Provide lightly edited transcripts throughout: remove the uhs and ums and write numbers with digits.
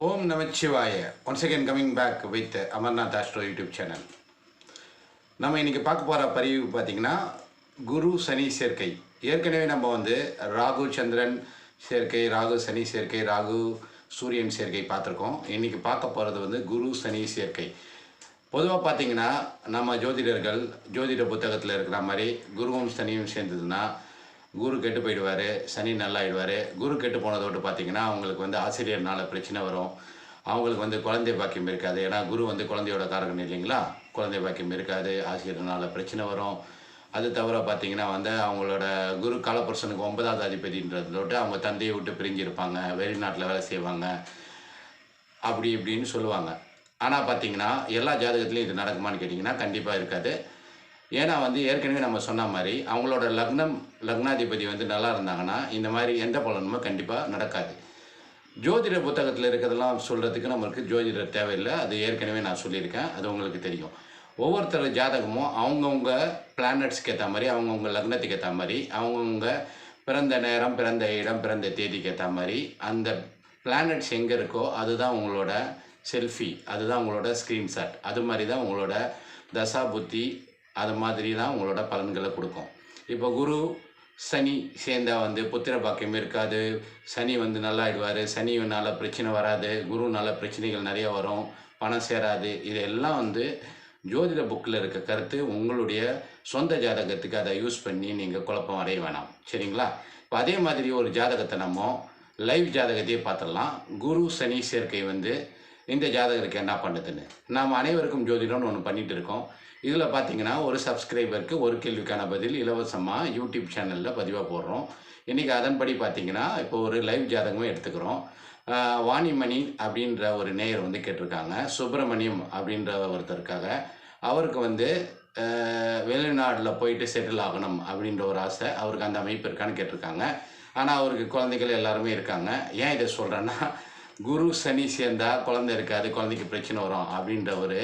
Om Namah Shivaya. Once again coming back with Amarnath Astro YouTube channel. நம்ம இன்னைக்கு பார்க்க போகிற பதிவு பார்த்தீங்கன்னா குரு சனி சேர்க்கை. ஏற்கனவே நம்ம ராகு சந்திரன் சேர்க்கை, ராகு சனி சேர்க்கை, ராகு சூரியன் சேர்க்கை பார்த்துருக்கோம். இன்றைக்கி பார்க்க போகிறது குரு சனி சேர்க்கை. பொதுவாக பார்த்தீங்கன்னா நம்ம ஜோதிடர்கள் ஜோதிட புத்தகத்தில் இருக்கிற மாதிரி குருவும் சனியும் சேர்ந்ததுன்னா குரு கெட்டு போயிடுவார், சனி நல்லா ஆயிடுவார். குரு கெட்டு போனதோடு பார்த்தீங்கன்னா அவங்களுக்கு ஆசிரியர்னால பிரச்சனை வரும். அவங்களுக்கு குழந்தை பாக்கியம் இருக்காது. ஏன்னா குரு குழந்தையோட காரகன் இல்லைங்களா. குழந்தை பாக்கியம் இருக்காது, ஆசிரியர்னால பிரச்சனை வரும். அது தவிர பார்த்தீங்கன்னா அவங்களோட குரு காலபுருஷனுக்கு 9வது அதிபதின்றதோடு அவங்க தந்தையை விட்டு பிரிஞ்சிருப்பாங்க, வெளிநாட்டில் வேலை செய்வாங்க, அப்படி இப்படின்னு சொல்லுவாங்க. ஆனால் பார்த்தீங்கன்னா எல்லா ஜாதகத்துலேயும் இது நடக்குமான்னு கேட்டிங்கன்னா கண்டிப்பாக இருக்காது. ஏன்னா ஏற்கனவே நம்ம சொன்ன மாதிரி அவங்களோட லக்னாதிபதி நல்லா இருந்தாங்கன்னா இந்த மாதிரி எந்த பலனுமே கண்டிப்பாக நடக்காது. ஜோதிட புத்தகத்தில் இருக்கிறதெல்லாம் சொல்கிறதுக்கு நம்மளுக்கு ஜோதிடர் தேவையில்லை. அது ஏற்கனவே நான் சொல்லியிருக்கேன், அது உங்களுக்கு தெரியும். ஒவ்வொருத்தர் ஜாதகமும் அவங்கவுங்க பிளானட்ஸ்க்கு ஏற்ற மாதிரி, அவங்கவுங்க லக்னத்துக்கு ஏற்ற மாதிரி, அவங்கவுங்க பிறந்த நேரம், பிறந்த இடம், பிறந்த தேதிக்கு ஏற்ற மாதிரி அந்த பிளானட்ஸ் எங்கே இருக்கோ அதுதான் உங்களோட செல்ஃபி, அதுதான் உங்களோட ஸ்க்ரீன்ஷாட். அது மாதிரி தான் உங்களோட தசா புத்தி, அது மாதிரி தான் உங்களோட பலன்களை கொடுக்கும். இப்போ குரு சனி சேர்ந்தால் புத்திர பாக்கியம் இருக்காது, சனி நல்லா ஆயிடுவார், சனினால பிரச்சனை வராது, குருனால பிரச்சனைகள் நிறைய வரும், பணம் சேராது. இதெல்லாம் ஜோதிட புக்கில் இருக்க கருத்து. உங்களுடைய சொந்த ஜாதகத்துக்கு அதை யூஸ் பண்ணி நீங்கள் குழப்பம் அடைய வேணாம், சரிங்களா? இப்போ அதே மாதிரி ஒரு ஜாதகத்தை நம்ம லைவ் ஜாதகத்தையே பார்த்துடலாம். குரு சனி சேர்க்கை இந்த ஜாதகருக்கு என்ன பண்ணுதுன்னு. நாம் அனைவருக்கும் ஜோதிடம்னு ஒன்று பண்ணிகிட்டு இருக்கோம். இதில் பார்த்தீங்கன்னா ஒரு சப்ஸ்கிரைபருக்கு ஒரு கேள்விக்கான பதில் இலவசமாக யூடியூப் சேனலில் பதிவாக போடுறோம். இன்றைக்கி அதன்படி பார்த்தீங்கன்னா இப்போ ஒரு லைவ் ஜாதகமும் எடுத்துக்கிறோம். வாணிமணி அப்படின்ற ஒரு நேயர் கேட்டிருக்காங்க. சுப்பிரமணியம் அப்படின்ற ஒருத்தருக்காக அவருக்கு வெளிநாட்டில் போயிட்டு செட்டில் ஆகணும் அப்படின்ற ஒரு ஆசை, அவருக்கு அந்த அமைப்பு இருக்கான்னு கேட்டிருக்காங்க. ஆனால் அவருக்கு குழந்தைகள் எல்லாருமே இருக்காங்க. ஏன் இதை சொல்கிறேன்னா, குரு சனி சேர்ந்தால் குழந்தை இருக்காது, குழந்தைக்கு பிரச்சனை வரும் அப்படின்ற ஒரு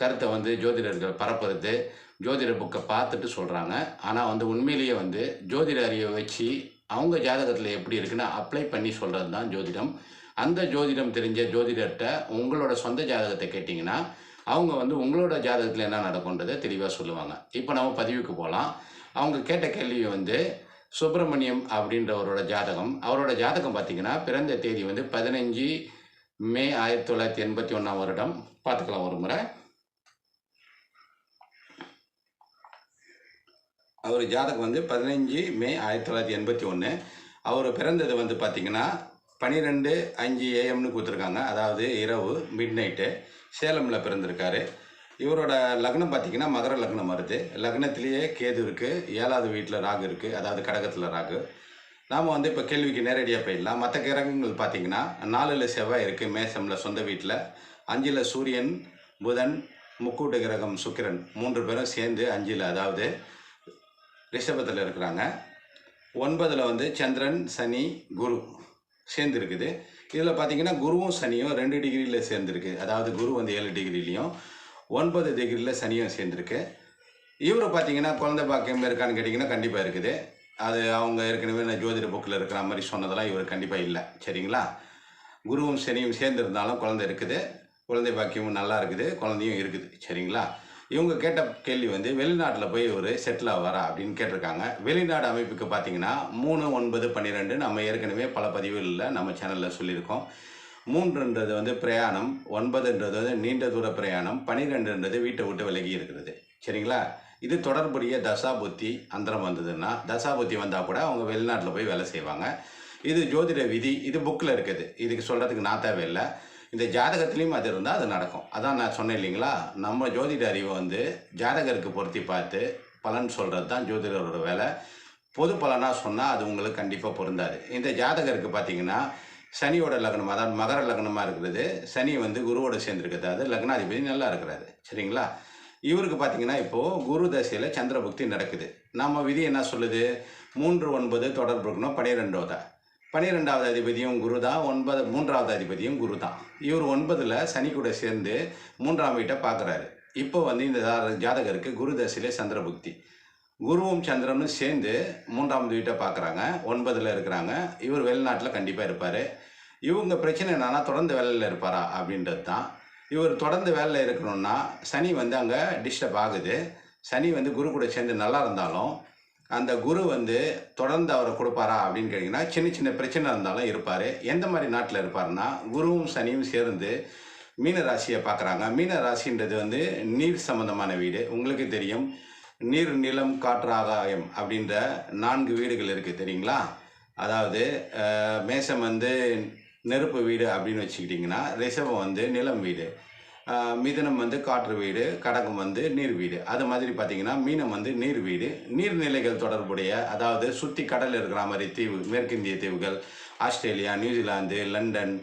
கருத்தை ஜோதிடர்கள் பரப்புறது ஜோதிட புக்கை பார்த்துட்டு சொல்கிறாங்க. ஆனால் உண்மையிலேயே ஜோதிட அறிவை வச்சு அவங்க ஜாதகத்தில் எப்படி இருக்குன்னு அப்ளை பண்ணி சொல்கிறது தான் ஜோதிடம். அந்த ஜோதிடம் தெரிஞ்ச ஜோதிடர்கிட்ட உங்களோட சொந்த ஜாதகத்தை கேட்டிங்கன்னா அவங்க உங்களோட ஜாதகத்தில் என்ன நடக்குன்றதை தெளிவாக சொல்லுவாங்க. இப்போ நம்ம பதிவுக்கு போகலாம். அவங்க கேட்ட கேள்வி சுப்பிரமணியம் அப்படின்றவரோட ஜாதகம். அவரோட ஜாதகம் பார்த்திங்கன்னா பிறந்த தேதி 15 மே 1981 வருடம். பார்த்துக்கலாம் ஒரு முறை. அவர் ஜாதகம் 15 மே 1981. அவர் பிறந்தது பார்த்திங்கன்னா 12:05 AM கொடுத்துருக்காங்க. அதாவது இரவு மிட்நைட்டு. சேலமில் பிறந்திருக்காரு. இவரோட லக்னம் பார்த்திங்கன்னா மகர லக்னம் வருது. லக்னத்திலேயே கேது இருக்குது, 7வது வீட்டில் ராகு இருக்குது, அதாவது கடகத்தில் ராகு. நாம் இப்போ கேள்விக்கு நேரடியாக போயிடலாம். மற்ற கிரகங்கள் பார்த்திங்கன்னா 4ல் செவ்வாய் இருக்குது மேசமில் சொந்த வீட்டில், 5ல் சூரியன், புதன், முக்கூட்டு கிரகம் சுக்கிரன் 3 பேரும் சேர்ந்து 5ல் அதாவது ரிஷபத்தில் இருக்கிறாங்க. 9ல் சந்திரன், சனி, குரு சேர்ந்து இருக்குது. இதில் பார்த்திங்கன்னா குருவும் சனியும் 2 டிகிரியில் சேர்ந்துருக்கு. அதாவது குரு 7 டிகிரிலையும் 9 டிகிரியில் சனியும் சேர்ந்துருக்கு. இவர் பார்த்திங்கன்னா குழந்தை பாக்கியம் இருக்கான்னு கேட்டிங்கன்னா கண்டிப்பாக இருக்குது. அது அவங்க ஏற்கனவே நான் ஜோதிட புக்கில் இருக்கிற மாதிரி சொன்னதெல்லாம் இவர் கண்டிப்பாக இல்லை, சரிங்களா? குருவும் சனியும் சேர்ந்துருந்தாலும் குழந்தை இருக்குது, குழந்தை பாக்கியமும் நல்லா இருக்குது, குழந்தையும் இருக்குது, சரிங்களா? இவங்க கேட்ட கேள்வி வெளிநாட்டில் போய் ஒரு செட்டில் ஆவாரா அப்படின்னு கேட்டிருக்காங்க. வெளிநாடு அமைப்புக்கு பார்த்திங்கன்னா 3, 9, 12 நம்ம ஏற்கனவே பல பதிவுகளில் நம்ம சேனலில் சொல்லியிருக்கோம். 3ன்றது பிரயாணம், 9ன்றது நீண்ட தூர பிரயாணம், 12ன்றது வீட்டை விட்டு விலகி இருக்கிறது, சரிங்களா? இது தொடர்புடைய தசாபுத்தி அந்தரம் வந்ததுன்னா, தசாபுத்தி வந்தால் கூட அவங்க வெளிநாட்டில் போய் வேலை செய்வாங்க. இது ஜோதிட விதி, இது புக்கில் இருக்குது. இதுக்கு சொல்கிறதுக்கு நான் தேவையில்லை. இந்த ஜாதகத்துலேயும் அது இருந்தால் அது நடக்கும். அதான் நான் சொன்னேன் இல்லைங்களா, நம்ம ஜோதிட அறிவை ஜாதகருக்கு பொருத்தி பார்த்து பலன் சொல்கிறது தான் ஜோதிடரோட வேலை. பொது பலனாக சொன்னால் அது உங்களுக்கு கண்டிப்பாக பொருந்தாது. இந்த ஜாதகருக்கு பார்த்திங்கன்னா சனியோட லக்னம், அதாவது மகர லக்னமாக இருக்கிறது, சனி குருவோடு சேர்ந்துருக்குது, அது லக்னாதிபதி நல்லா இருக்கிறாரு, சரிங்களா? இவருக்கு பார்த்திங்கன்னா இப்போது குரு தசையில் சந்திர புக்தி நடக்குது. நம்ம விதி என்ன சொல்லுது? 3, 9 தொடர்பு இருக்கணும். 12வது அதிபதியும் குரு தான், 3வது அதிபதியும் குரு தான். இவர் 9ல் சனி கூட சேர்ந்து 3ஆம் வீட்டை பார்க்குறாரு. இப்போ இந்த ஜாதகருக்கு குரு தசையிலே சந்திர புக்தி, குருவும் சந்திரனும் சேர்ந்து 3ஆவது வீட்டை பார்க்குறாங்க, 9ல் இருக்கிறாங்க. இவர் வெளிநாட்டில் கண்டிப்பாக இருப்பார். இவங்க பிரச்சனை என்னன்னா தொடர்ந்து வேலையில் இருப்பாரா அப்படின்றது தான். இவர் தொடர்ந்து வேலையில் இருக்கணும்னா சனி வந்து அங்கே டிஸ்டர்ப் ஆகுது. சனி வந்து குரு கூட சேர்ந்து நல்லா இருந்தாலும் அந்த குரு வந்து தொடர்ந்து அவரை கொடுப்பாரா அப்படின்னு கேட்டிங்கன்னா சின்ன சின்ன பிரச்சனை இருந்தாலும் இருப்பார். எந்த மாதிரி நாட்டில் இருப்பாருன்னா குருவும் சனியும் சேர்ந்து மீன ராசியை பார்க்குறாங்க. மீன ராசின்றது வந்து நீர் சம்பந்தமான வீடு. உங்களுக்கு தெரியும், நீர், நிலம், காற்று, ஆகாயம் அப்படின்ற 4 வீடுகள் இருக்குது தெரியுங்களா? அதாவது மேசம் வந்து நெருப்பு வீடு அப்படின்னு வச்சுக்கிட்டிங்கன்னா, ரிஷபம் வந்து நிலம் வீடு, மிதுனம் வந்து காற்று வீடு, கடகம் வந்து நீர் வீடு. அது மாதிரி பார்த்தீங்கன்னா மீனம் வந்து நீர் வீடு. நீர்நிலைகள் தொடர்புடைய, அதாவது சுற்றி கடல் இருக்கிற மாதிரி தீவு, மேற்கிந்திய தீவுகள், ஆஸ்திரேலியா, நியூசிலாந்து, லண்டன்,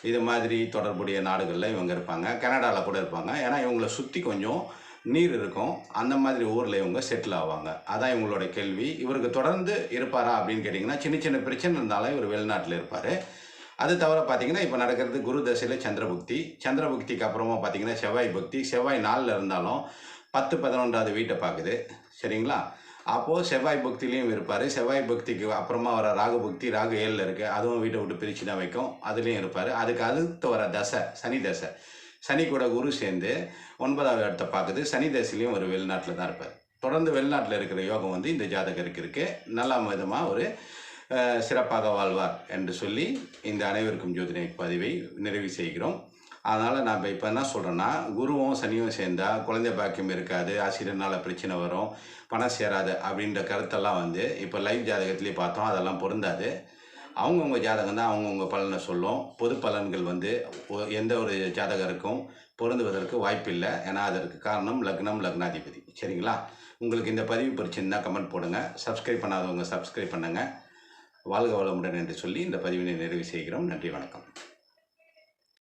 இது மாதிரி தொடர்புடைய நாடுகளில் இவங்க இருப்பாங்க. கனடாவில் கூட இருப்பாங்க. ஏன்னா இவங்களை சுற்றி கொஞ்சம் நீர் இருக்கும். அந்த மாதிரி ஊரில் இவங்க செட்டில் ஆவாங்க. அதான் இவங்களோட கேள்வி. இவருக்கு தொடர்ந்து இருப்பாரா அப்படின்னு கேட்டிங்கன்னா, சின்ன சின்ன பிரச்சனை இருந்தாலும் இவர் வெளிநாட்டில் இருப்பார். அது தவிர பார்த்தீங்கன்னா, இப்போ நடக்கிறது குரு தசையில் சந்திரபுக்தி. சந்திரபுக்திக்கு அப்புறமா பார்த்தீங்கன்னா செவ்வாய் புக்தி. செவ்வாய் 4ல் இருந்தாலும் 10, 11வது வீட்டை பார்க்குது. சரிங்களா? அப்போது செவ்வாய் புக்திலையும் இருப்பார். செவ்வாய் புக்திக்கு அப்புறமா வர ராகு புக்தி, ராகு 7ல் இருக்குது. அதுவும் வீட்டை விட்டு பிரித்து தான் வைக்கும். அதுலேயும் இருப்பார். அதுக்கு அடுத்து வர தசை சனி தசை. சனி கூட குரு சேர்ந்து 9வது இடத்தை பார்க்குது. சனி தசையிலையும் ஒரு வெளிநாட்டில் தான் இருப்பார். தொடர்ந்து வெளிநாட்டில் இருக்கிற யோகம் வந்து இந்த ஜாதகருக்கு இருக்குது. நல்ல விதமாக ஒரு சிறப்பாக வாழ்வார் என்று சொல்லி இந்த அனைவருக்கும் ஜோதிட பதிவை நிறைவு செய்கிறோம். அதனால் நான் இப்போ என்ன சொல்கிறேன்னா, குருவும் சனியும் சேர்ந்தால் குழந்தை பாக்கியம் இருக்காது, ஆசிரியர்னால் பிரச்சனை வரும், பணம் சேராது அப்படின்ற கருத்தெல்லாம் வந்து இப்போ லைவ் ஜாதகத்துலேயே பார்த்தோம். அதெல்லாம் பொருந்தாது. அவங்கவுங்க ஜாதகம் தான் அவங்கவுங்க பலனை சொல்லும். பொது பலன்கள் வந்து எந்த ஒரு ஜாதகருக்கும் பொருந்துவதற்கு வாய்ப்பில்லை. ஏன்னா அதற்கு காரணம் லக்னம், லக்னாதிபதி. சரிங்களா? உங்களுக்கு இந்த பதிவு பிடிச்சிருந்தா கமெண்ட் போடுங்க. சப்ஸ்கிரைப் பண்ணாதவங்க சப்ஸ்கிரைப் பண்ணுங்கள். வாழ்க வளமுடன் என்று சொல்லி இந்த பதிவினை நிறைவு செய்கிறோம். நன்றி, வணக்கம்.